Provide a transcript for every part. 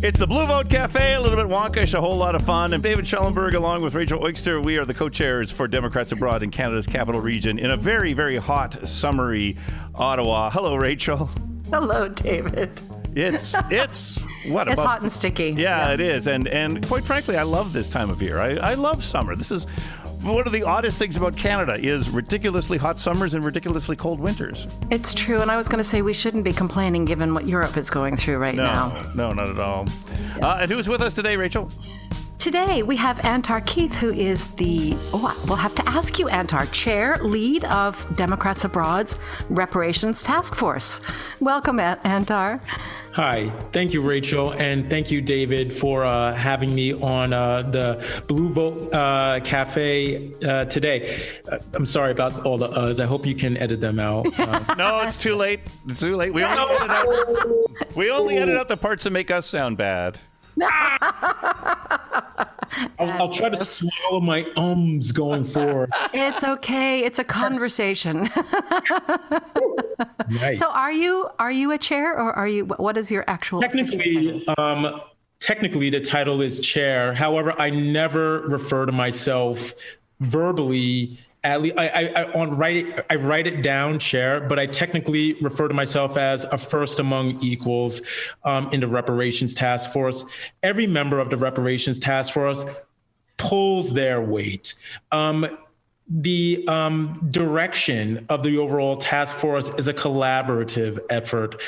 It's the Blue Vote Cafe, a little bit wonkish, a whole lot of fun. I'm David Schellenberg along with Rachel Oyster. We are the co-chairs for Democrats Abroad in Canada's capital region in a very, very hot, summery Ottawa. Hello, Rachel. Hello, David. It's hot and sticky. Yeah, it is. And quite frankly, I love this time of year. I love summer. This is one of the oddest things about Canada is ridiculously hot summers and ridiculously cold winters. It's true. And I was going to say we shouldn't be complaining given what Europe is going through right now. No, not at all. And who's with us today, Rachel? Today, we have Antar Keith, who is we'll have to ask you, Antar, chair, lead of Democrats Abroad's Reparations Task Force. Welcome, Antar. Hi. Thank you, Rachel. And thank you, David, for having me on the Blue Vote Cafe today. I'm sorry about all the uhs. I hope you can edit them out. No, it's too late. It's too late. We only edit out the parts that make us sound bad. I'll try to swallow my ums going forward. It's okay. It's a conversation. Nice. So are you a chair or are you, what is your actual? Technically, the title is chair. However, I never refer to myself verbally. At least I write it down, chair, but I technically refer to myself as a first among equals in the Reparations Task Force. Every member of the Reparations Task Force pulls their weight. The direction of the overall task force is a collaborative effort.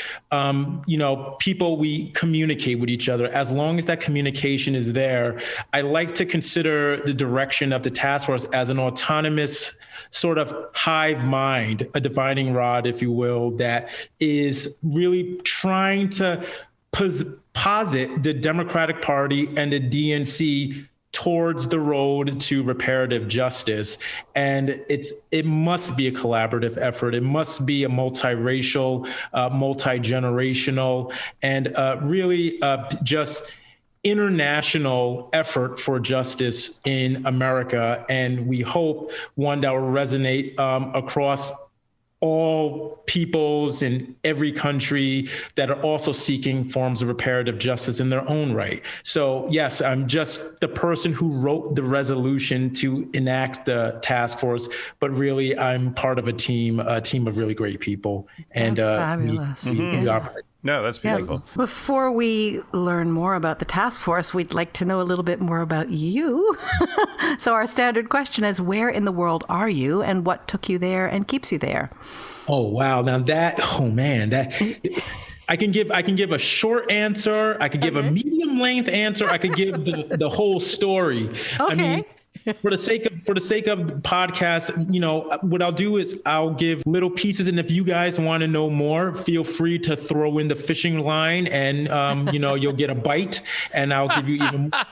We communicate with each other. As long as that communication is there, I like to consider the direction of the task force as an autonomous sort of hive mind, a dividing rod, if you will, that is really trying to posit the Democratic Party and the DNC towards the road to reparative justice. And it must be a collaborative effort. It must be a multiracial, multi-generational, and really just international effort for justice in America. And we hope one that will resonate across all peoples in every country that are also seeking forms of reparative justice in their own right. So yes, I'm just the person who wrote the resolution to enact the task force, but really I'm part of a team of really great people. And fabulous. No, that's beautiful. Yeah. Before we learn more about the task force, we'd like to know a little bit more about you. So our standard question is, where in the world are you and what took you there and keeps you there? Oh, wow. Now I can give a short answer. I could give a medium length answer. I could give the whole story. Okay. I mean, for the sake of podcast, what I'll do is I'll give little pieces. And if you guys want to know more, feel free to throw in the fishing line and, you'll get a bite and I'll give you even more.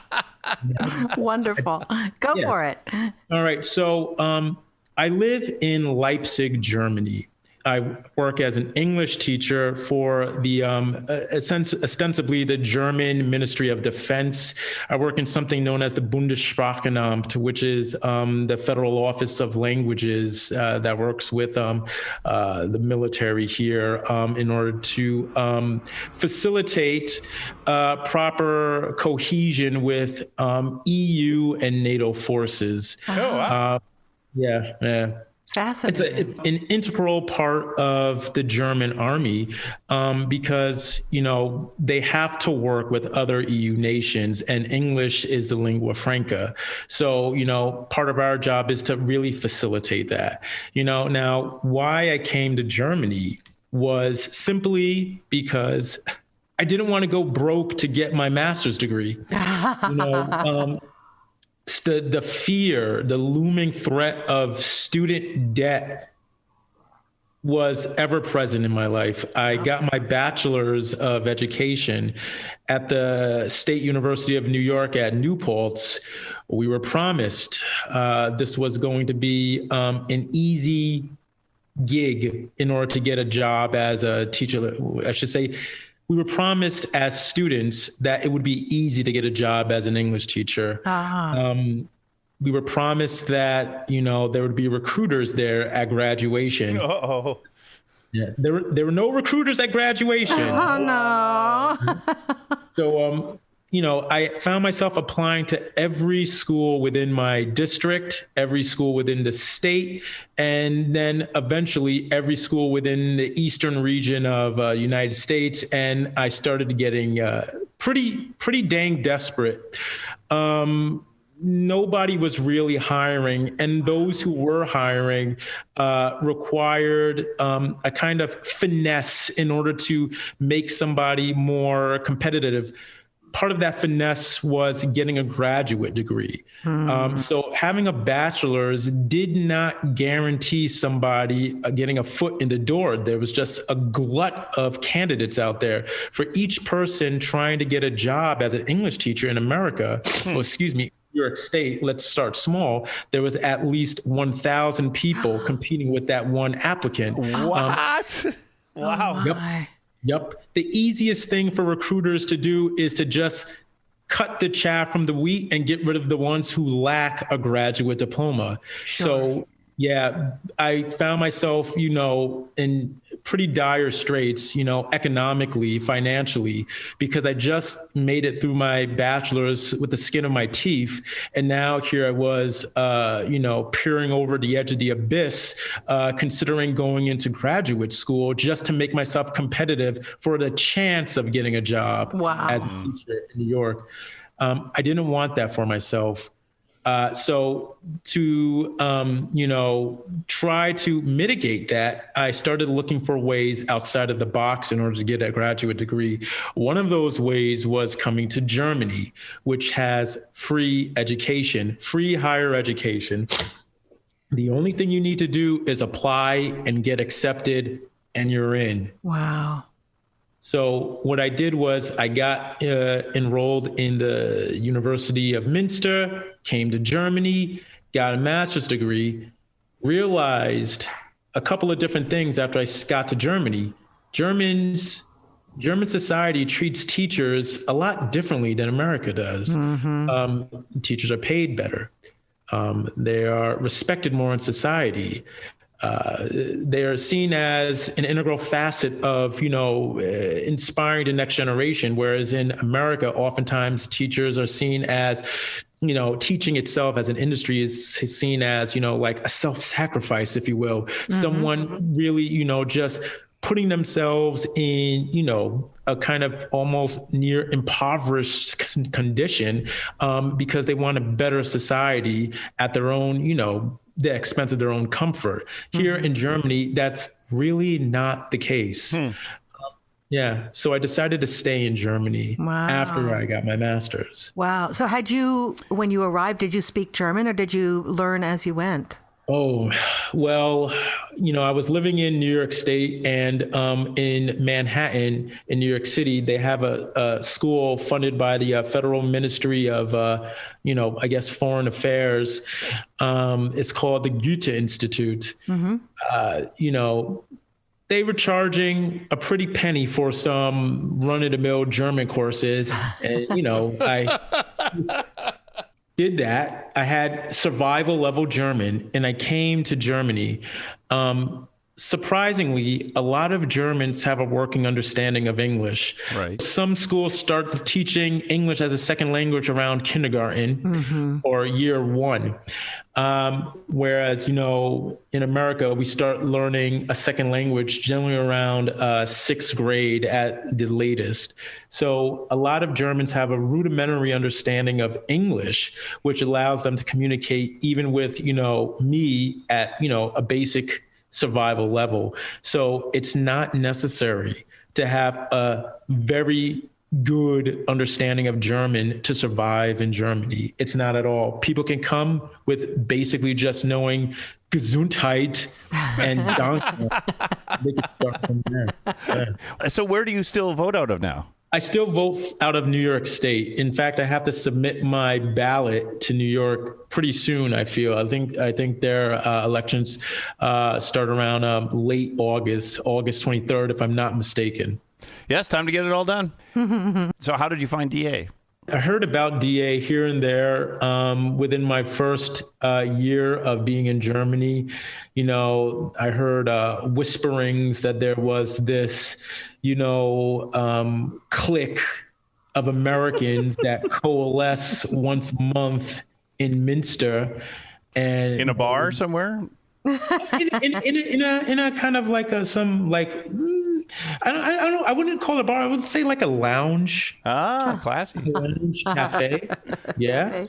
Wonderful. Go for it. All right. So I live in Leipzig, Germany. I work as an English teacher for the ostensibly the German Ministry of Defense. I work in something known as the Bundessprachenamt, which is the Federal Office of Languages that works with the military here in order to facilitate proper cohesion with EU and NATO forces. Oh, wow. Yeah. Fascinating. It's an integral part of the German army because, they have to work with other EU nations and English is the lingua franca. So, part of our job is to really facilitate that. Now why I came to Germany was simply because I didn't want to go broke to get my master's degree. The fear, the looming threat of student debt was ever present in my life. I got my bachelor's of education at the State University of New York at New Paltz. We were promised this was going to be an easy gig in order to get a job as a teacher. I should say, we were promised as students that it would be easy to get a job as an English teacher. We were promised that, there would be recruiters there at graduation. Uh-oh. Yeah, there were no recruiters at graduation. Oh, no. So, I found myself applying to every school within my district, every school within the state, and then eventually every school within the eastern region of United States. And I started getting pretty dang desperate. Nobody was really hiring, and those who were hiring required a kind of finesse in order to make somebody more competitive. Part of that finesse was getting a graduate degree. So having a bachelor's did not guarantee somebody getting a foot in the door. There was just a glut of candidates out there. For each person trying to get a job as an English teacher in America, New York State, let's start small, there was at least 1,000 people competing with that one applicant. What? Wow. Yep. The easiest thing for recruiters to do is to just cut the chaff from the wheat and get rid of the ones who lack a graduate diploma. Sure. So, yeah, I found myself, in pretty dire straits, economically, financially, because I just made it through my bachelor's with the skin of my teeth. And now here I was, peering over the edge of the abyss, considering going into graduate school just to make myself competitive for the chance of getting a job as a teacher in New York. I didn't want that for myself. So to, try to mitigate that, I started looking for ways outside of the box in order to get a graduate degree. One of those ways was coming to Germany, which has free education, free higher education. The only thing you need to do is apply and get accepted, and you're in. Wow. So what I did was I got enrolled in the University of Münster, came to Germany, got a master's degree, realized a couple of different things after I got to Germany. German society treats teachers a lot differently than America does. Teachers are paid better. They are respected more in society. They are seen as an integral facet of, inspiring the next generation, whereas in America, oftentimes teachers are seen as, teaching itself as an industry is seen as, like a self-sacrifice, if you will. Someone really, just putting themselves in, a kind of almost near impoverished condition because they want a better society at their own, the expense of their own comfort. Here in Germany, that's really not the case. So I decided to stay in Germany after I got my master's. Wow. So when you arrived, did you speak German or did you learn as you went? Oh, well, I was living in New York State, and in Manhattan, in New York City, they have a school funded by the Federal Ministry of, Foreign Affairs. It's called the Goethe Institute. They were charging a pretty penny for some run-of-the-mill German courses, and I did that. I had survival level German, and I came to Germany. Surprisingly, a lot of Germans have a working understanding of English. Right. Some schools start teaching English as a second language around kindergarten or year one. Whereas, in America, we start learning a second language generally around sixth grade at the latest. So a lot of Germans have a rudimentary understanding of English, which allows them to communicate even with, me at, a basic survival level. So it's not necessary to have a very good understanding of German to survive in Germany. It's not at all. People can come with basically just knowing Gesundheit and Danke. They can start from there. Yeah. So where do you still vote out of now? I still vote out of New York State. In fact, I have to submit my ballot to New York pretty soon, I feel. I think their elections start around late August 23rd, if I'm not mistaken. Yes, time to get it all done. So how did you find DA? I heard about DA here and there within my first year of being in Germany. I heard whisperings that there was this, clique of Americans that coalesce once a month in Minster, and In a bar somewhere? in a kind of like I wouldn't call it a bar. I would say like a lounge. Classy. Lounge cafe. Yeah.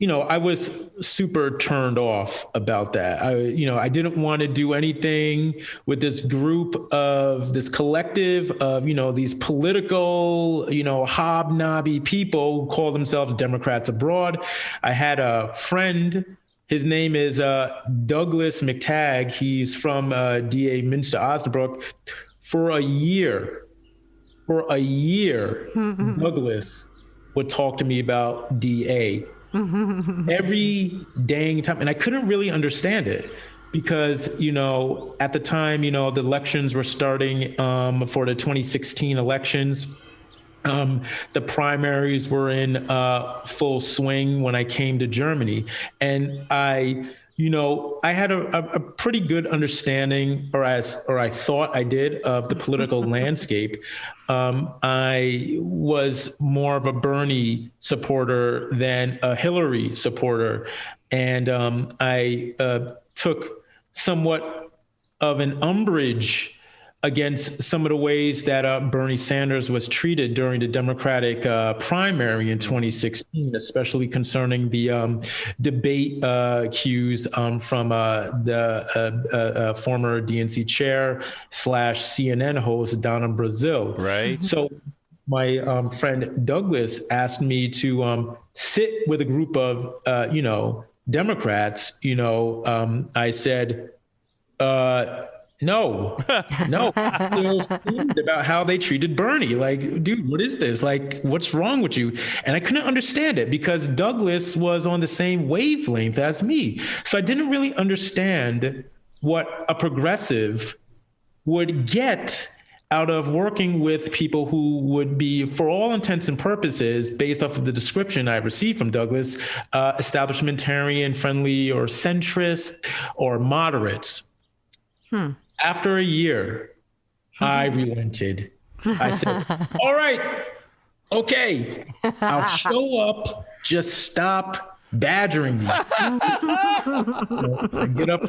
I was super turned off about that. I didn't want to do anything with this collective of, these political, hobnobby people who call themselves Democrats abroad. I had a friend, his name is Douglas McTagg. He's from DA Minster Osnabrück. For a year, Douglas would talk to me about DA. Every dang time. And I couldn't really understand it because, at the time, the elections were starting for the 2016 elections. The primaries were in full swing when I came to Germany. And I had a pretty good understanding, or I thought I did, of the political landscape. I was more of a Bernie supporter than a Hillary supporter. And I took somewhat of an umbrage against some of the ways that Bernie Sanders was treated during the Democratic primary in 2016, especially concerning the debate cues from the former DNC chair / CNN host, Donna Brazile. Right. So my friend Douglas asked me to sit with a group of, Democrats. I said, No. About how they treated Bernie. Like, dude, what is this? Like, what's wrong with you? And I couldn't understand it because Douglas was on the same wavelength as me. So I didn't really understand what a progressive would get out of working with people who would be, for all intents and purposes, based off of the description I received from Douglas, establishmentarian, friendly, or centrist, or moderates. After a year, I relented. I said, all right, okay, I'll show up. Just stop badgering me. I get up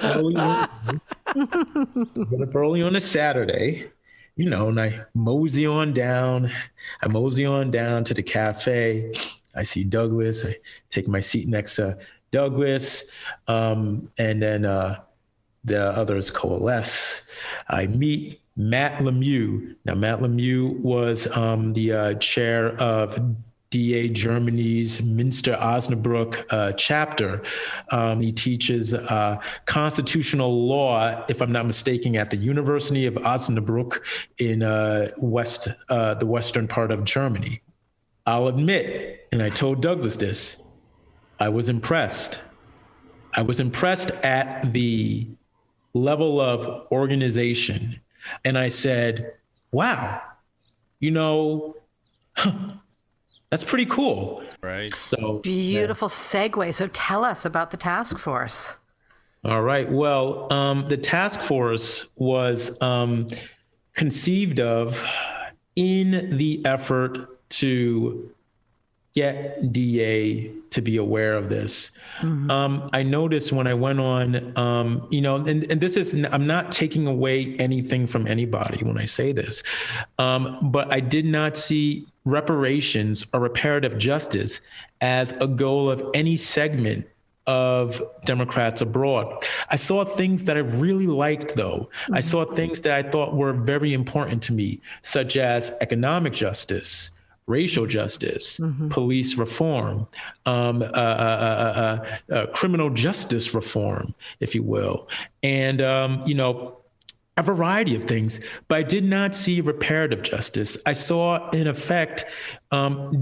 early on a Saturday, and I mosey on down. to the cafe. I see Douglas. I take my seat next to Douglas. And then the others coalesce. I meet Matt Lemieux. Now, Matt Lemieux was the chair of DA Germany's Minster Osnabrück chapter. He teaches constitutional law, if I'm not mistaken, at the University of Osnabrück in the western part of Germany. I'll admit, and I told Douglas this, I was impressed. I was impressed at the level of organization. And I said, wow, that's pretty cool. Right. So beautiful segue. So tell us about the task force. All right. Well, the task force was conceived of in the effort to get DA to be aware of this. I noticed when I went on, and this is, I'm not taking away anything from anybody when I say this, but I did not see reparations or reparative justice as a goal of any segment of Democrats abroad. I saw things that I really liked, though. I saw things that I thought were very important to me, such as economic justice, racial justice, police reform, criminal justice reform, if you will, and, a variety of things. But I did not see reparative justice. I saw, in effect,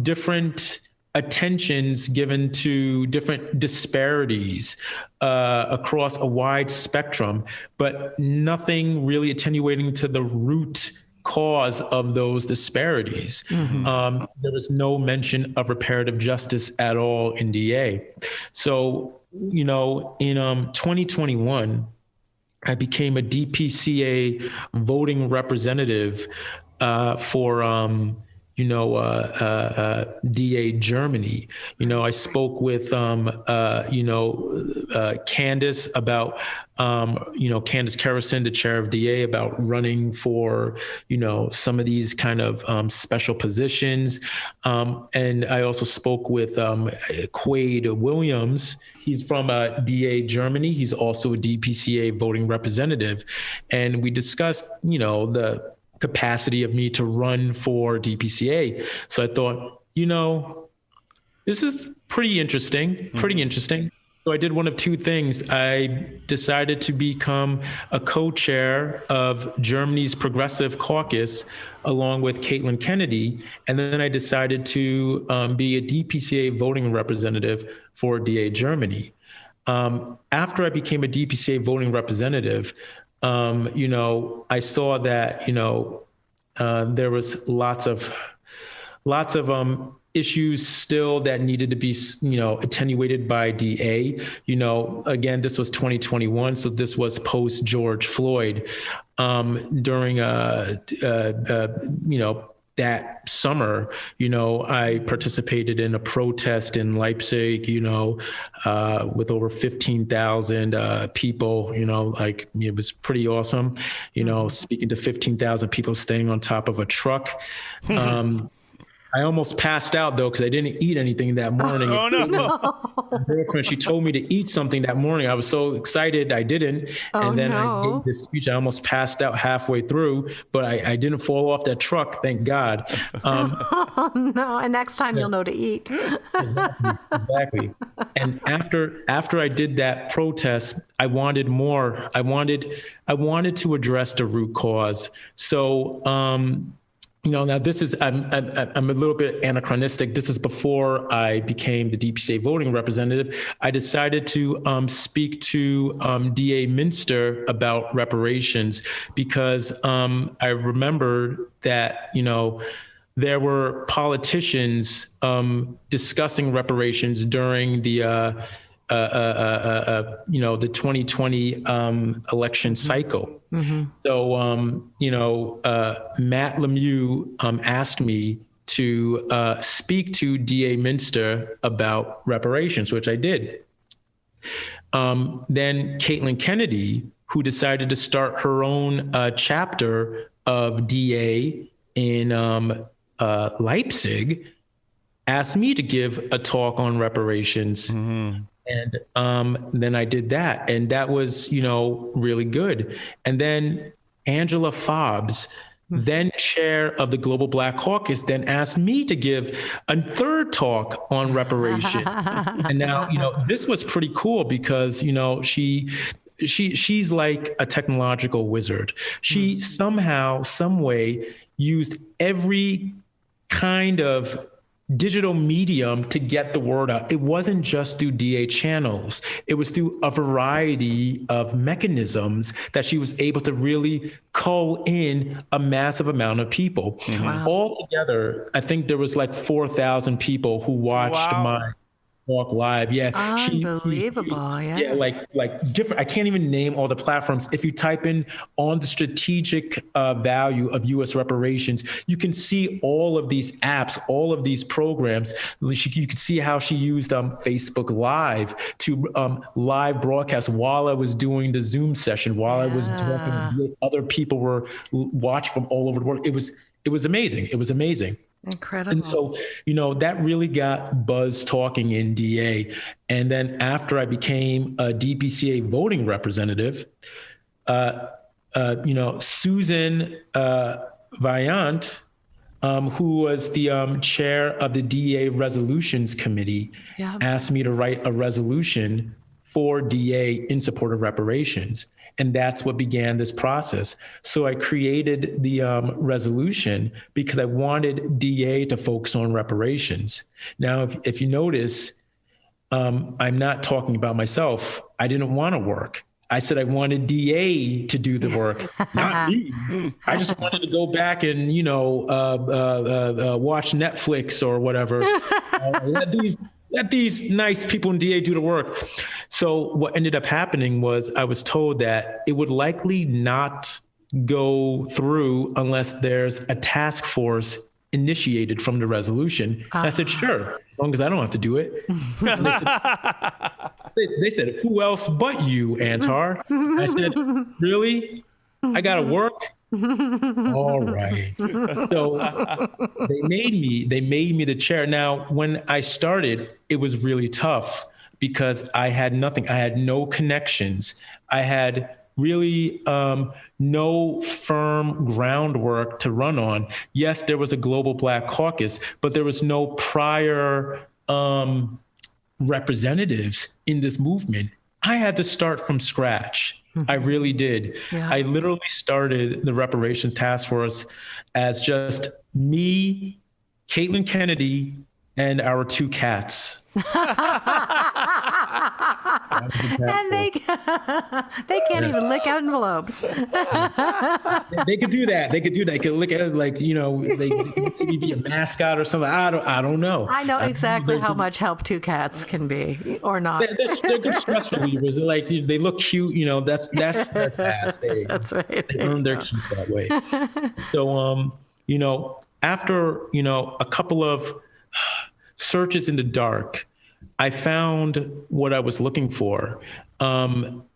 different attentions given to different disparities across a wide spectrum, but nothing really attenuating to the root cause of those disparities. There was no mention of reparative justice at all in DA. So, in 2021, I became a DPCA voting representative for DA Germany. I spoke with, Candace about, Candace Kerrison, the chair of DA, about running for, some of these kind of special positions. And I also spoke with Quade Williams. He's from DA Germany. He's also a DPCA voting representative. And we discussed, the capacity of me to run for DPCA. So I thought, this is pretty interesting. So I did one of two things. I decided to become a co-chair of Germany's Progressive Caucus along with Caitlin Kennedy. And then I decided to be a DPCA voting representative for DA Germany. After I became a DPCA voting representative, I saw that, there was lots of issues still that needed to be, attenuated by DA. Again, this was 2021, so this was post George Floyd. During that summer, I participated in a protest in Leipzig, with over 15,000 people, it was pretty awesome, speaking to 15,000 people staying on top of a truck. I almost passed out, though, because I didn't eat anything that morning. Oh, no. My girlfriend, she told me to eat something that morning. I was so excited, I didn't. And then I gave this speech. I almost passed out halfway through, but I didn't fall off that truck, thank God. No, and next time you'll know to eat. Exactly. And after I did that protest, I wanted more. I wanted to address the root cause. So, now this is, I'm a little bit anachronistic. This is before I became the DPCA voting representative. I decided to speak to DA Minster about reparations because I remember that, there were politicians discussing reparations during the 2020 election cycle. Mm-hmm. So, Matt Lemieux asked me to speak to DA Minster about reparations, which I did. Then Caitlin Kennedy, who decided to start her own chapter of DA in Leipzig, asked me to give a talk on reparations. Mm-hmm. And then I did that, and that was, really good. And then Angela Fobbs, then chair of the Global Black Caucus, then asked me to give a third talk on reparation. And now, this was pretty cool because, she's like a technological wizard. She somehow, some way used every kind of digital medium to get the word out. It wasn't just through DA channels. It was through a variety of mechanisms that she was able to really cull in a massive amount of people. Mm-hmm. Wow. Altogether, I think there was like 4,000 people who watched my talk live. Yeah. Unbelievable. Yeah. Like different, I can't even name all the platforms. If you type in on the strategic value of U.S. reparations, you can see all of these apps, all of these programs. You can see how she used Facebook Live to live broadcast while I was doing the Zoom session, while I was talking. Other people were watching from all over the world. It was amazing. It was amazing. Incredible. And so, that really got buzz talking in DA. And then after I became a DPCA voting representative, Susan Vaillant, who was the chair of the DA Resolutions Committee, asked me to write a resolution for DA in support of reparations. And that's what began this process. So I created the resolution because I wanted DA to focus on reparations. Now, if you notice, I'm not talking about myself. I didn't want to work. I said I wanted DA to do the work, not me. I just wanted to go back and, watch Netflix or whatever. Let these nice people in DA do the work. So what ended up happening was I was told that it would likely not go through unless there's a task force initiated from the resolution. I said, sure, as long as I don't have to do it. And they said, who else but you, Antar? I said, really? I got to work? All right. So they made me the chair. Now, when I started, it was really tough because I had nothing. I had no connections. I had really no firm groundwork to run on. Yes, there was a global Black caucus, but there was no prior representatives in this movement. I had to start from scratch. I really did. Yeah. I literally started the Reparations Task Force as just me, Caitlin Kennedy, and our 2 cats. And they can't even lick envelopes. They could do that. They could look at it like, they maybe be a mascot or something. I don't know. I know exactly how much help 2 cats can be, or not. They're good stress relievers. They're like, they look cute. That's their task. That's right. They earn their keep that way. So, after a couple of searches in the dark, I found what I was looking for.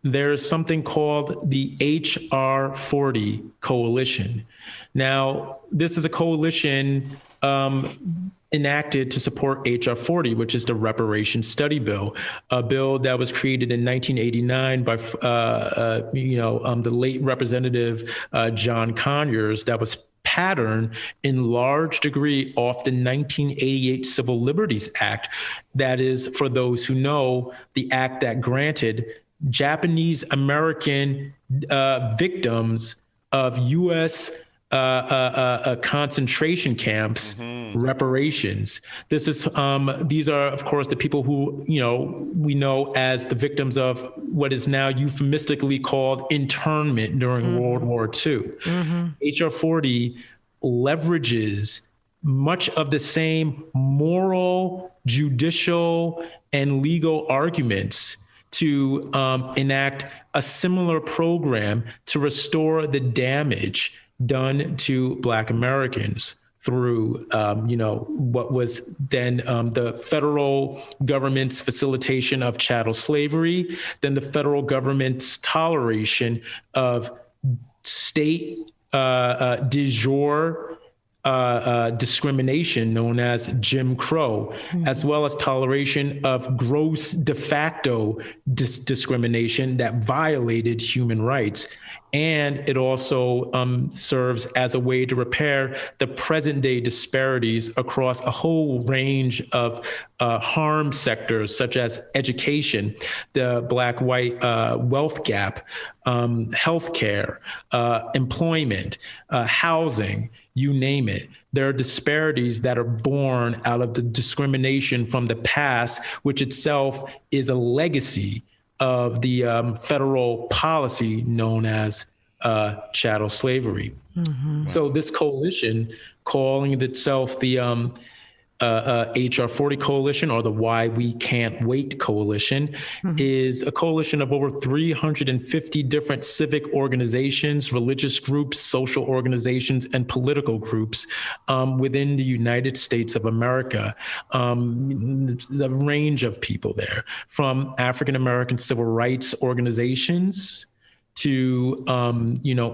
There's something called the HR40 Coalition. Now, this is a coalition enacted to support HR40, which is the Reparations Study Bill, a bill that was created in 1989 by, the late Representative John Conyers, that was pattern in large degree off the 1988 Civil Liberties Act. That is, for those who know, the act that granted Japanese American victims of U.S. Concentration camps reparations. This is these are, of course, the people who we know as the victims of what is now euphemistically called internment during World War II. HR 40 leverages much of the same moral, judicial, and legal arguments to enact a similar program to restore the damage done to Black Americans through, what was then the federal government's facilitation of chattel slavery, then the federal government's toleration of state de jure discrimination known as Jim Crow, as well as toleration of gross de facto discrimination that violated human rights. And it also serves as a way to repair the present day disparities across a whole range of harmed sectors, such as education, the Black-white wealth gap, healthcare, employment, housing, you name it. There are disparities that are born out of the discrimination from the past, which itself is a legacy of the federal policy known as chattel slavery. So this coalition, calling itself the HR40 Coalition, or the Why We Can't Wait Coalition, is a coalition of over 350 different civic organizations, religious groups, social organizations, and political groups within the United States of America. The range of people there, from African American civil rights organizations to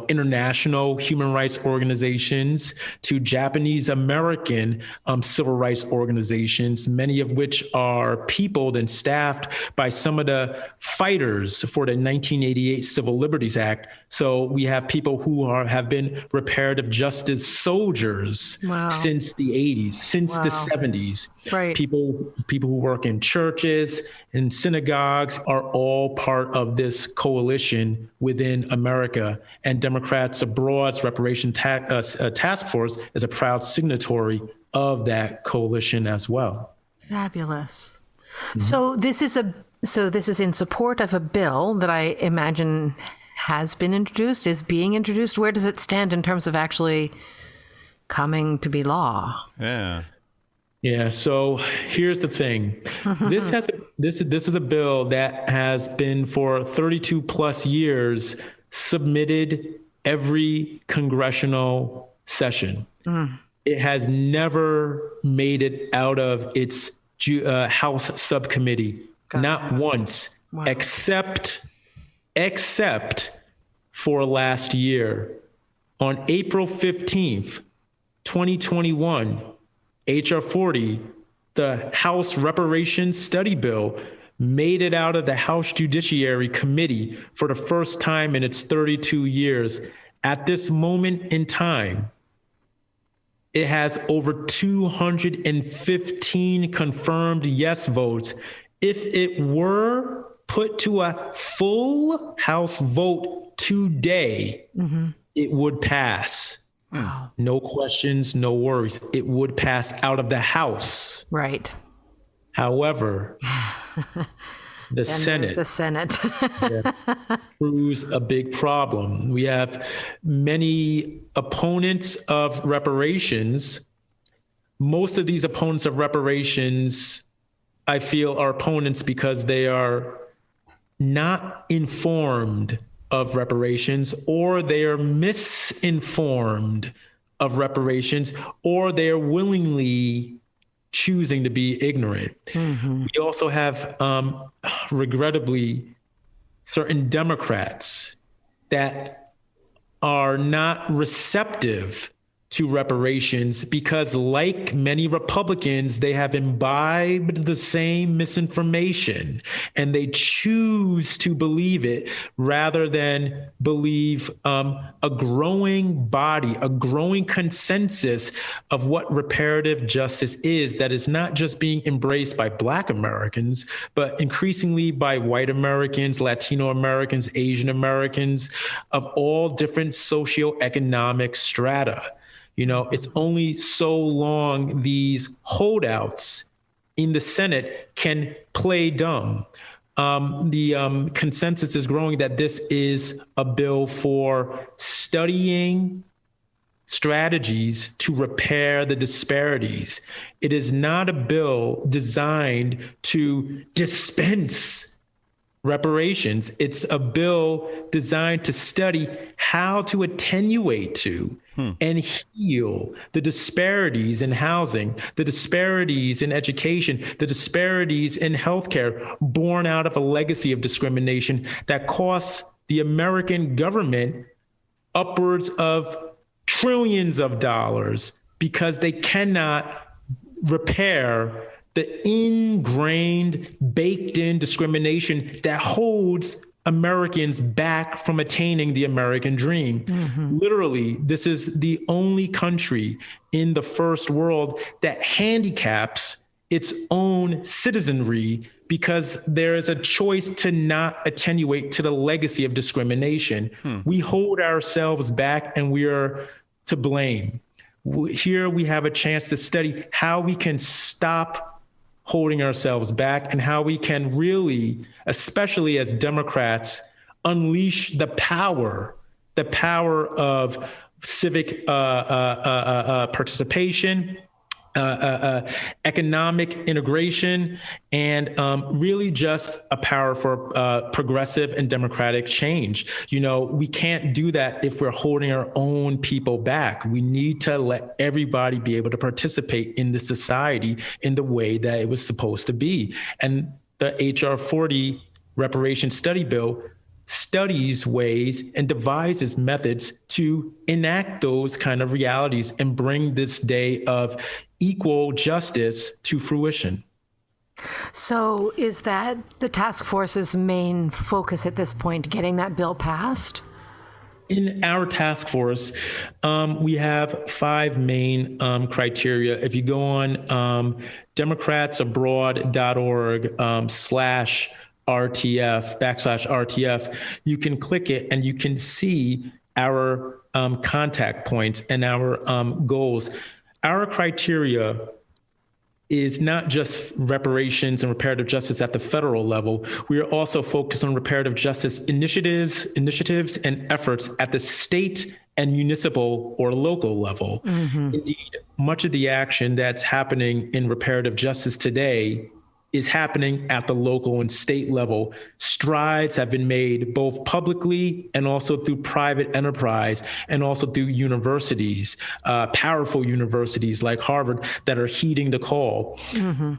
international human rights organizations, to Japanese American civil rights organizations, many of which are peopled and staffed by some of the fighters for the 1988 Civil Liberties Act. So we have people who have been reparative justice soldiers since the 80s, since the 70s. Right. People who work in churches and synagogues are all part of this coalition within America. And Democrats Abroad's Reparations Task Force is a proud signatory of that coalition as well. Fabulous. So this is in support of a bill that I imagine has been introduced, is being introduced. Where does it stand in terms of actually coming to be law? Yeah. So here's the thing. This is a bill that has been for 32 plus years submitted every congressional session. it has never made it out of its House subcommittee, not once, except for last year. On April 15th, 2021, HR40, the House Reparations Study Bill, made it out of the House Judiciary Committee for the first time in its 32 years. At this moment in time, it has over 215 confirmed yes votes. If it were put to a full House vote today, it would pass. Wow. No questions, no worries. It would pass out of the House. Right. However, the Senate proves a big problem. We have many opponents of reparations. Most of these opponents of reparations, I feel, are opponents because they are not informed of reparations, or they are misinformed of reparations, or they are willingly choosing to be ignorant. We also have, regrettably, certain Democrats that are not receptive to reparations because, like many Republicans, they have imbibed the same misinformation and they choose to believe it rather than believe a growing body, a growing consensus of what reparative justice is that is not just being embraced by Black Americans, but increasingly by white Americans, Latino Americans, Asian Americans of all different socioeconomic strata. You know, it's only so long these holdouts in the Senate can play dumb. The consensus is growing that this is a bill for studying strategies to repair the disparities. It is not a bill designed to dispense reparations. It's a bill designed to study how to attenuate to and heal the disparities in housing, the disparities in education, the disparities in healthcare born out of a legacy of discrimination that costs the American government upwards of trillions of dollars because they cannot repair the ingrained, baked-in discrimination that holds Americans back from attaining the American dream. Literally, this is the only country in the first world that handicaps its own citizenry because there is a choice to not attenuate to the legacy of discrimination. We hold ourselves back and we are to blame. Here we have a chance to study how we can stop holding ourselves back and how we can really, especially as Democrats, unleash the power of civic participation, economic integration, and really just a power for progressive and democratic change. You know, we can't do that if we're holding our own people back. We need to let everybody be able to participate in the society in the way that it was supposed to be. And the HR40 Reparations Study Bill studies ways and devises methods to enact those kind of realities and bring this day of equal justice to fruition. So is that the task force's main focus at this point, getting that bill passed? In our task force, we have 5 main criteria. If you go on democratsabroad.org/RTF, you can click it and you can see our contact points and our goals. Our criteria is not just reparations and reparative justice at the federal level. We are also focused on reparative justice initiatives and efforts at the state and municipal or local level. Indeed, much of the action that's happening in reparative justice today is happening at the local and state level. Strides have been made both publicly and also through private enterprise and also through universities, powerful universities like Harvard that are heeding the call. Mm-hmm.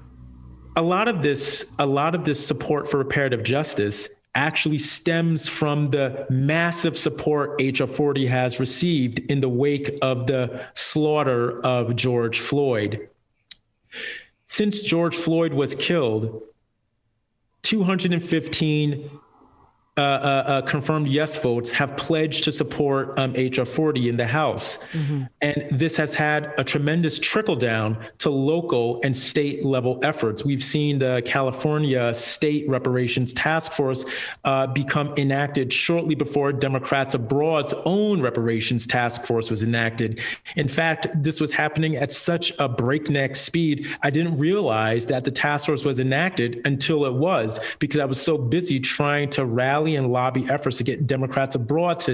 A lot of this support for reparative justice actually stems from the massive support HR40 has received in the wake of the slaughter of George Floyd. Since George Floyd was killed, 215 confirmed yes votes have pledged to support HR40 in the House. Mm-hmm. And this has had a tremendous trickle down to local and state level efforts. We've seen the California State Reparations Task Force become enacted shortly before Democrats Abroad's own Reparations Task Force was enacted. In fact, this was happening at such a breakneck speed, I didn't realize that the task force was enacted until it was, because I was so busy trying to rally and lobby efforts to get Democrats Abroad to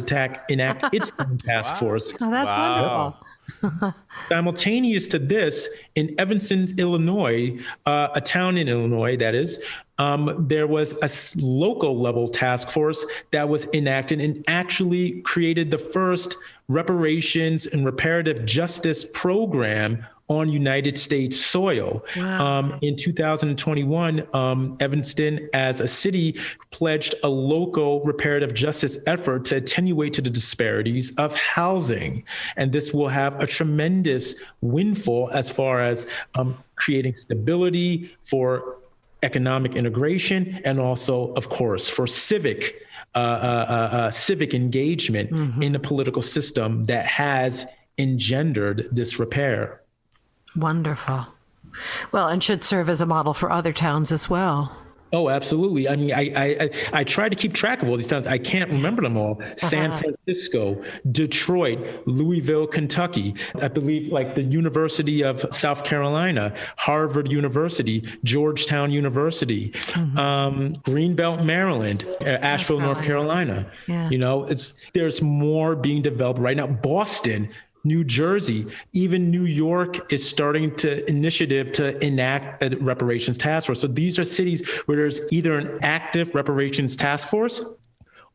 enact its own task force. Oh, that's wonderful. Simultaneous to this, in Evanston, Illinois, a town in Illinois, that is, there was a local level task force that was enacted and actually created the first reparations and reparative justice program on United States soil. Wow. In 2021, Evanston, as a city, pledged a local reparative justice effort to attenuate to the disparities of housing. And this will have a tremendous windfall as far as creating stability for economic integration and also, of course, for civic engagement mm-hmm. in the political system that has engendered this repair. Wonderful. Well, and should serve as a model for other towns as well. Oh, absolutely. I mean, I try to keep track of all these towns. I can't remember them all. San Francisco, Detroit, Louisville, Kentucky. I believe like the University of South Carolina, Harvard University, Georgetown University, mm-hmm. Greenbelt, Maryland, Asheville, North Carolina. Yeah. You know, there's more being developed right now. Boston, New Jersey, even New York is starting to initiative to enact a reparations task force. So these are cities where there's either an active reparations task force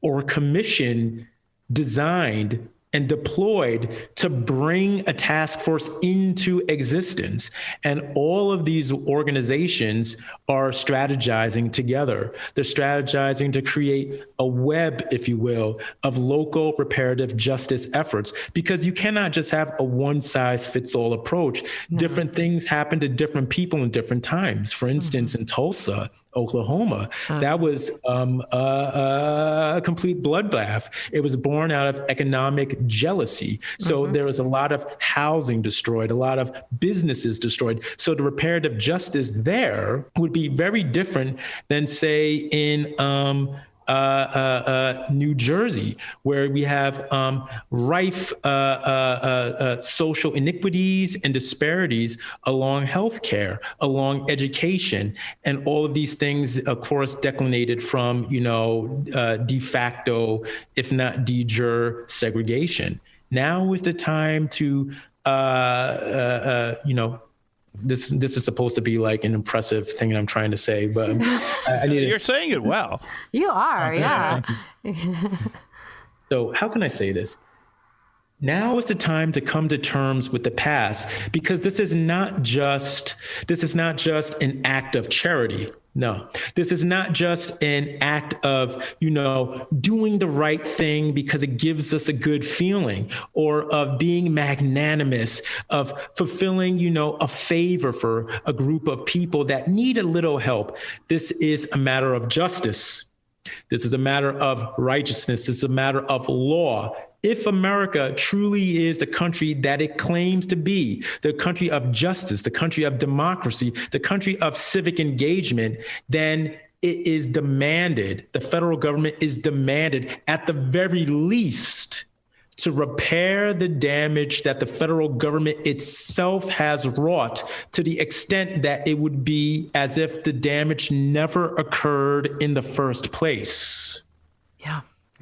or a commission designed and deployed to bring a task force into existence. And all of these organizations are strategizing together. They're strategizing to create a web, if you will, of local reparative justice efforts, because you cannot just have a one-size-fits-all approach. No. Different things happen to different people in different times. For instance, mm-hmm. in Tulsa, Oklahoma, that was a complete bloodbath. It was born out of economic jealousy. So mm-hmm. there was a lot of housing destroyed, a lot of businesses destroyed. So the reparative justice there would be very different than, say, in New Jersey, where we have rife social iniquities and disparities along healthcare, along education, and all of these things, of course, declinated from, de facto, if not de jure, segregation. Now is the time to, This is supposed to be like an impressive thing that I'm trying to say, but I need You're saying it well. You are, yeah. So how can I say this? Now is the time to come to terms with the past, because this is not just an act of charity. No, this is not just an act of, doing the right thing because it gives us a good feeling, or of being magnanimous, of fulfilling, a favor for a group of people that need a little help. This is a matter of justice. This is a matter of righteousness. This is a matter of law. If America truly is the country that it claims to be, the country of justice, the country of democracy, the country of civic engagement, then it is demanded, the federal government is demanded, at the very least, to repair the damage that the federal government itself has wrought, to the extent that it would be as if the damage never occurred in the first place. Yeah.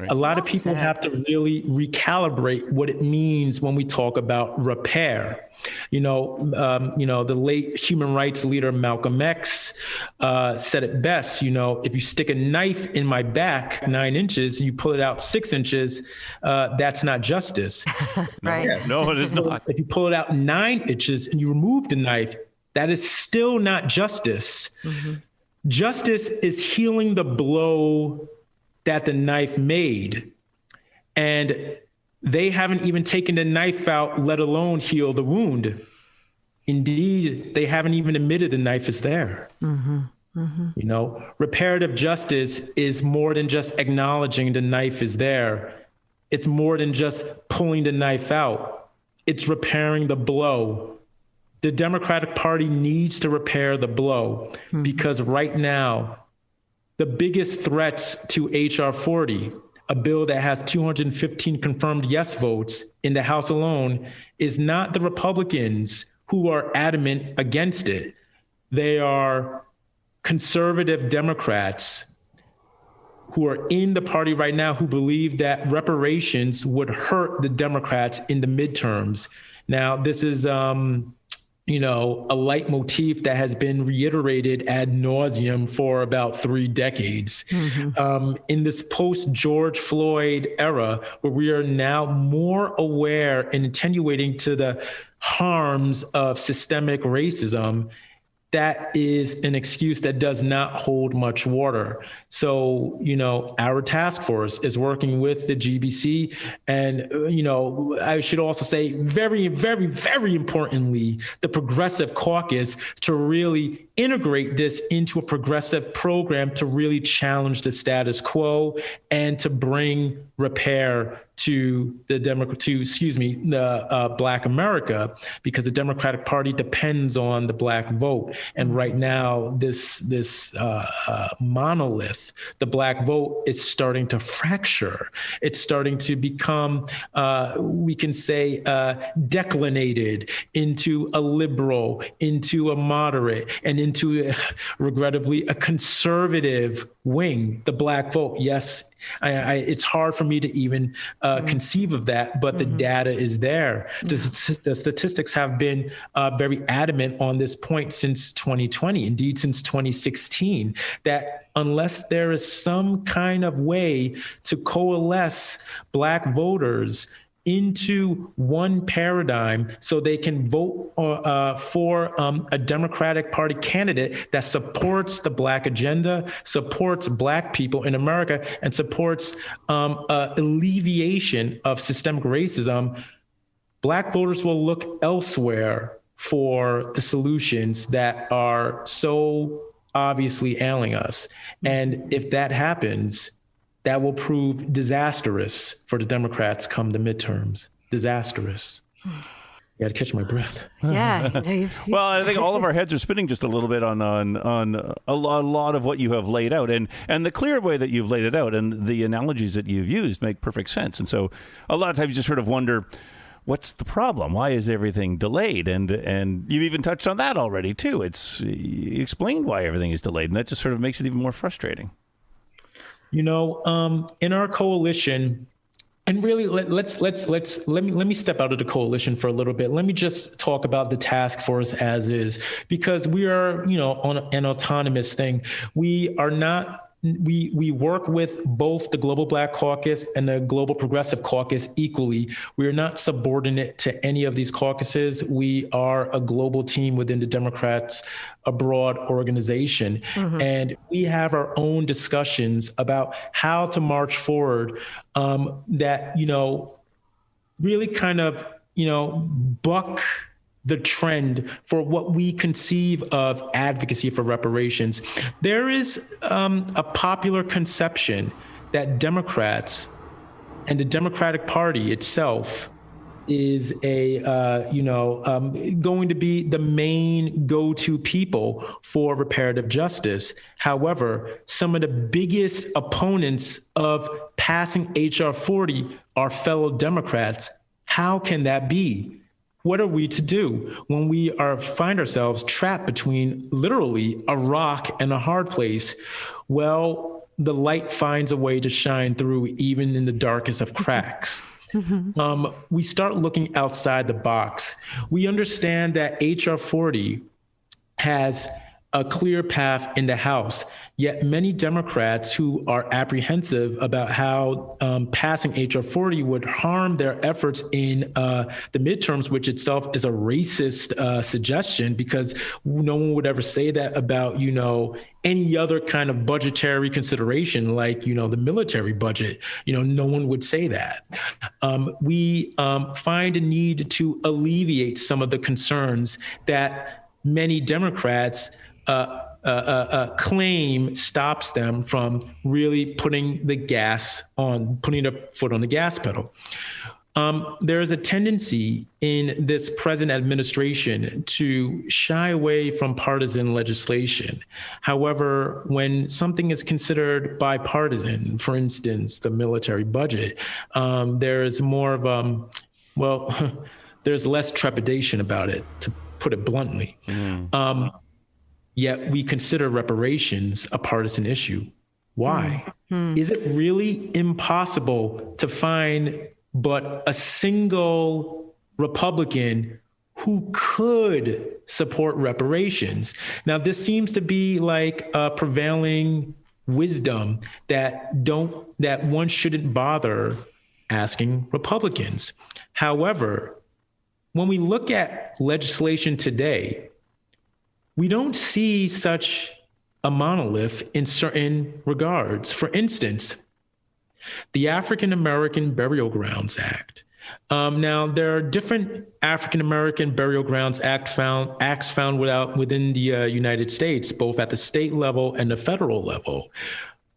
A lot of people have to really recalibrate what it means when we talk about repair. The late human rights leader Malcolm X said it best. If you stick a knife in my back 9 inches, you pull it out 6 inches, that's not justice. Right. No, it is not. If you pull it out 9 inches and you remove the knife, that is still not justice. Mm-hmm. Justice is healing the blow that the knife made. And they haven't even taken the knife out, let alone heal the wound. Indeed, they haven't even admitted the knife is there. Mm-hmm. Mm-hmm. Reparative justice is more than just acknowledging the knife is there. It's more than just pulling the knife out. It's repairing the blow. The Democratic Party needs to repair the blow because right now, the biggest threats to HR40, a bill that has 215 confirmed yes votes in the House alone, is not the Republicans who are adamant against it. They are conservative Democrats who are in the party right now who believe that reparations would hurt the Democrats in the midterms. Now, this is a leitmotif that has been reiterated ad nauseum for about 3 decades. Mm-hmm. In this post-George Floyd era, where we are now more aware and attenuating to the harms of systemic racism, that is an excuse that does not hold much water. So, our task force is working with the GBC. And, I should also say very, very, very importantly, the Progressive Caucus to really integrate this into a progressive program to really challenge the status quo and to bring repair to the Black America, because the Democratic Party depends on the Black vote. And right now, this monolith, the Black vote, is starting to fracture. It's starting to become, we can say, declinated into a liberal, into a moderate, and into, regrettably, a conservative wing, the Black vote. Yes, it's hard for me to even conceive of that, but the data is there. The statistics have been very adamant on this point since 2020, indeed since 2016, that unless there is some kind of way to coalesce Black voters into one paradigm so they can vote for a Democratic Party candidate that supports the Black agenda, supports Black people in America, and supports alleviation of systemic racism, Black voters will look elsewhere for the solutions that are so obviously ailing us. And if that happens, that will prove disastrous for the Democrats come the midterms. Disastrous. Got to catch my breath. Yeah. Well, I think all of our heads are spinning just a little bit on a lot of what you have laid out, and the clear way that you've laid it out, and the analogies that you've used make perfect sense. And so, a lot of times you just sort of wonder, what's the problem? Why is everything delayed? And you've even touched on that already too. You explained why everything is delayed, and that just sort of makes it even more frustrating. In our coalition, and really let me step out of the coalition for a little bit. Let me just talk about the task force as is, because we are, on an autonomous thing. We are not. We work with both the Global Black Caucus and the Global Progressive Caucus equally. We are not subordinate to any of these caucuses. We are a global team within the Democrats Abroad organization. Mm-hmm. And we have our own discussions about how to march forward that, really kind of, buck the trend for what we conceive of advocacy for reparations. There is a popular conception that Democrats and the Democratic Party itself is going to be the main go-to people for reparative justice. However, some of the biggest opponents of passing HR 40 are fellow Democrats. How can that be? What are we to do when we find ourselves trapped between literally a rock and a hard place? Well, the light finds a way to shine through even in the darkest of cracks. We start looking outside the box. We understand that HR 40 has a clear path in the House, yet many Democrats who are apprehensive about how passing HR 40 would harm their efforts in the midterms, which itself is a racist suggestion, because no one would ever say that about, any other kind of budgetary consideration, like, the military budget. No one would say that. We find a need to alleviate some of the concerns that many Democrats claim stops them from really putting a foot on the gas pedal. There is a tendency in this present administration to shy away from partisan legislation. However, when something is considered bipartisan, for instance, the military budget, there's more of there's less trepidation about it, to put it bluntly. Yet we consider reparations a partisan issue. Why? Is it really impossible to find but a single Republican who could support reparations? Now, this seems to be like a prevailing wisdom that one shouldn't bother asking Republicans. However, when we look at legislation today, we don't see such a monolith in certain regards. For instance, the African American Burial Grounds Act. Now, there are different African American Burial Grounds acts found within the United States, both at the state level and the federal level.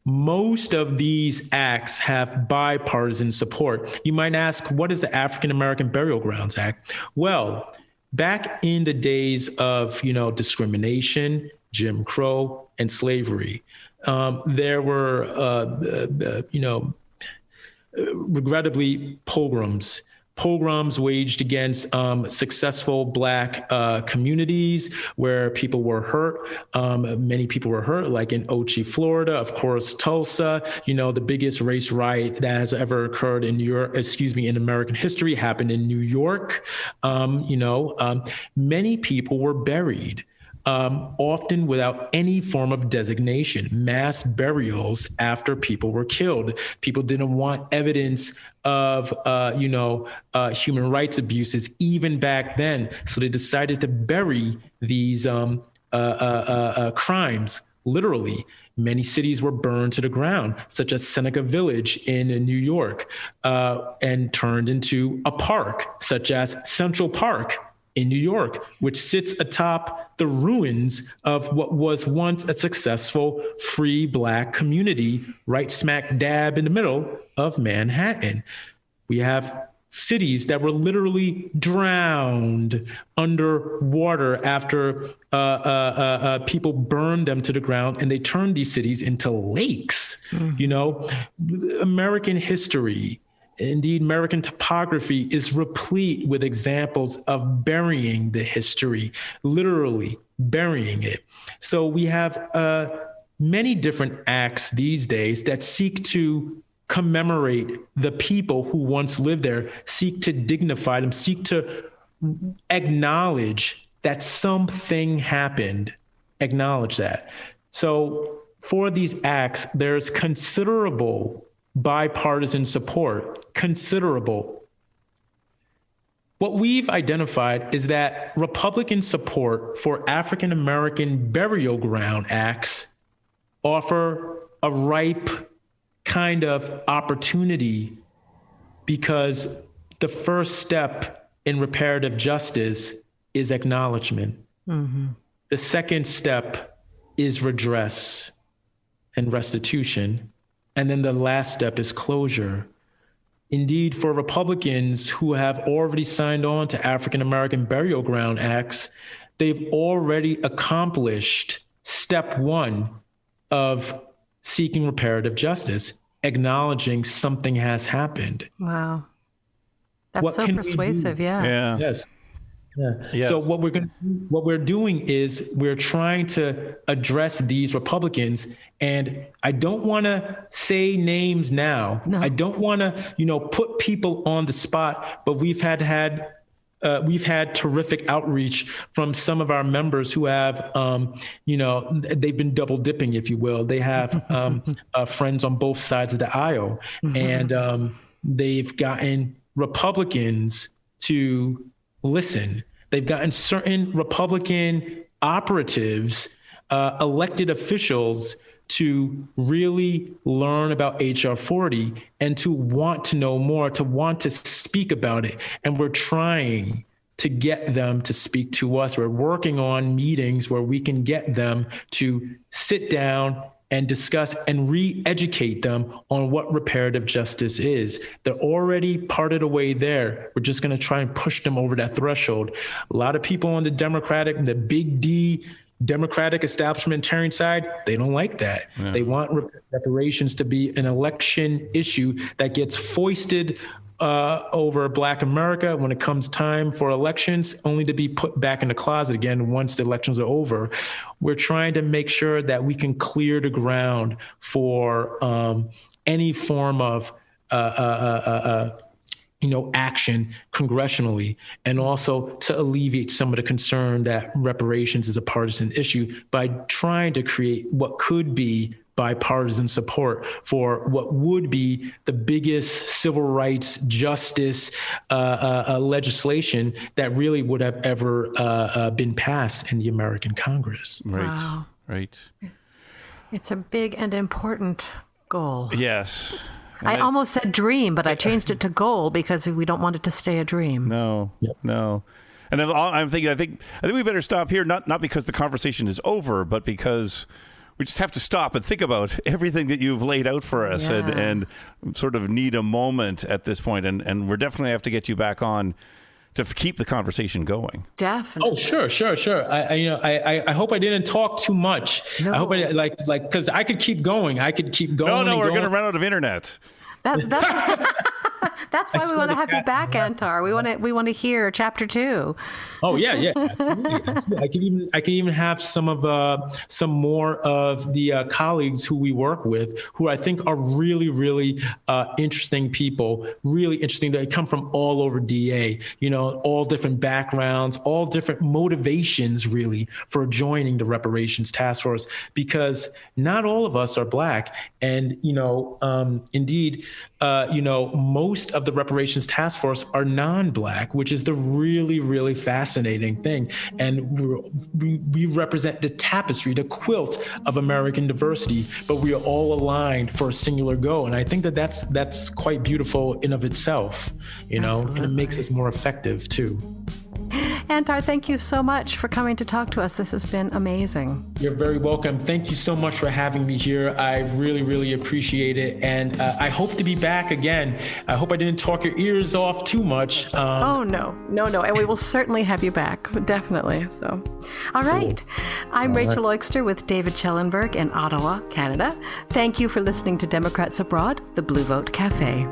Most of these acts have bipartisan support. You might ask, what is the African American Burial Grounds Act? Well, back in the days of, discrimination, Jim Crow, and slavery, there were, regrettably, pogroms waged against successful Black communities where people were hurt. Many people were hurt, like in Ochi, Florida, of course, Tulsa. The biggest race riot that has ever occurred in in American history happened in New York. Many people were buried. Often without any form of designation, mass burials after people were killed. People didn't want evidence of, human rights abuses even back then. So they decided to bury these crimes, literally. Many cities were burned to the ground, such as Seneca Village in New York, and turned into a park, such as Central Park in New York, which sits atop the ruins of what was once a successful free Black community right smack dab in the middle of Manhattan. We have cities that were literally drowned under water after people burned them to the ground, and they turned these cities into lakes. American history, indeed, American topography is replete with examples of burying the history, literally burying it. So we have many different acts these days that seek to commemorate the people who once lived there, seek to dignify them, seek to acknowledge that something happened, acknowledge that. So for these acts, there's considerable bipartisan support, considerable. What we've identified is that Republican support for African American burial ground acts offer a ripe kind of opportunity, because the first step in reparative justice is acknowledgement. The second step is redress and restitution. And then the last step is closure. Indeed, for Republicans who have already signed on to African American Burial Ground Acts, they've already accomplished step one of seeking reparative justice, acknowledging something has happened. Wow. That's so persuasive, yeah. Yes. Yeah. Yes. So what we're doing is we're trying to address these Republicans, and I don't want to say names now. No. I don't want to, put people on the spot, but we've had terrific outreach from some of our members who have, they've been double dipping, if you will. They have friends on both sides of the aisle, and they've gotten Republicans to listen. They've gotten certain Republican operatives, elected officials, to really learn about HR40 and to want to know more, to want to speak about it. And we're trying to get them to speak to us. We're working on meetings where we can get them to sit down and discuss and re-educate them on what reparative justice is. They're already part of the way there. We're just going to try and push them over that threshold. A lot of people on the big D Democratic establishmentarian side, they don't like that. Yeah. They want reparations to be an election issue that gets foisted over Black America when it comes time for elections, only to be put back in the closet again once the elections are over. We're trying to make sure that we can clear the ground for any form of action congressionally, and also to alleviate some of the concern that reparations is a partisan issue by trying to create what could be bipartisan support for what would be the biggest civil rights justice legislation that really would have ever been passed in the American Congress. Right. Wow. Right. It's a big and important goal. Yes. I almost said dream, but I changed it to goal because we don't want it to stay a dream. No. And I think we better stop here, not because the conversation is over, but because we just have to stop and think about everything that you've laid out for us, and sort of need a moment at this point. And we're definitely have to get you back on to keep the conversation going. Definitely. Oh, sure. I hope I didn't talk too much. No. I hope I because I could keep going. No, we're going to run out of internet. That's why we want to have you back, Antar. We want to hear chapter 2. Oh yeah, absolutely. I can even have some more of the colleagues who we work with, who I think are really, really interesting people. Really interesting. They come from all over DA. All different backgrounds, all different motivations, really, for joining the Reparations Task Force. Because not all of us are Black, and indeed, most of the Reparations Task Force are non-Black, which is the really, really fascinating thing. And we represent the tapestry, the quilt of American diversity, but we are all aligned for a singular goal. And I think that's quite beautiful in of itself, Absolutely. And it makes us more effective too. Antar, thank you so much for coming to talk to us. This has been amazing. You're very welcome. Thank you so much for having me here. I really, really appreciate it. And I hope to be back again. I hope I didn't talk your ears off too much. Oh, no. And we will certainly have you back. Definitely. So, all right. Cool. I'm Rachel Oikster with David Schellenberg in Ottawa, Canada. Thank you for listening to Democrats Abroad, the Blue Vote Cafe.